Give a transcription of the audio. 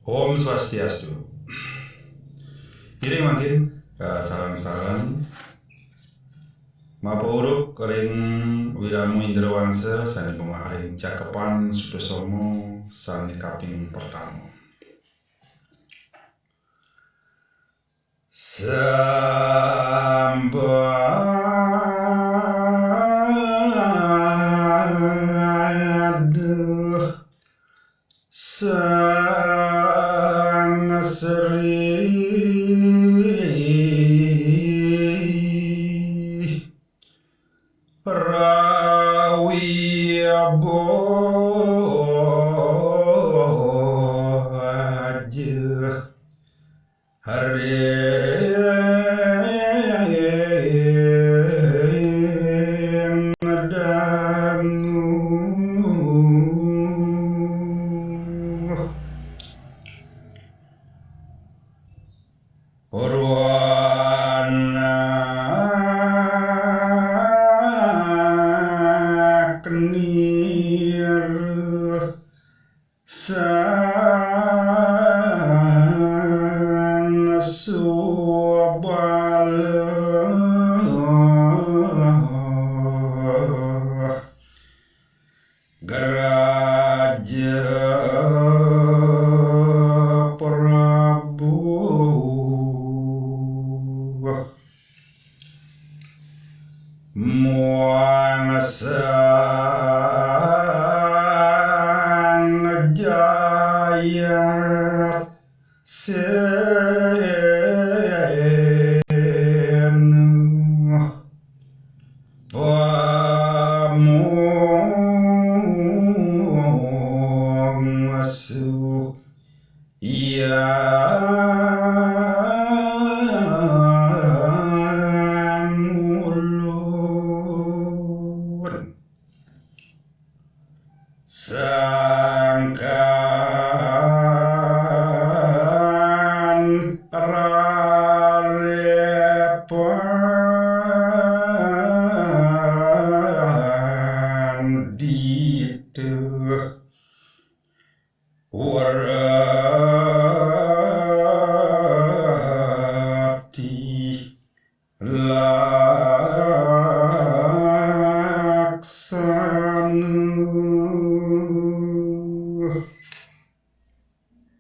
Om Swastiastu. Ini mungkin sarang-sarang mapauruk ring wiramu Indrawangsa sani pemaharing cakepan Sutasoma sani kaping pertama. Sambaduh sanasri rawiyabo aja Orwana kenir sana subal garaja Prabu Muangsan jaya sen Wamusu yang ulun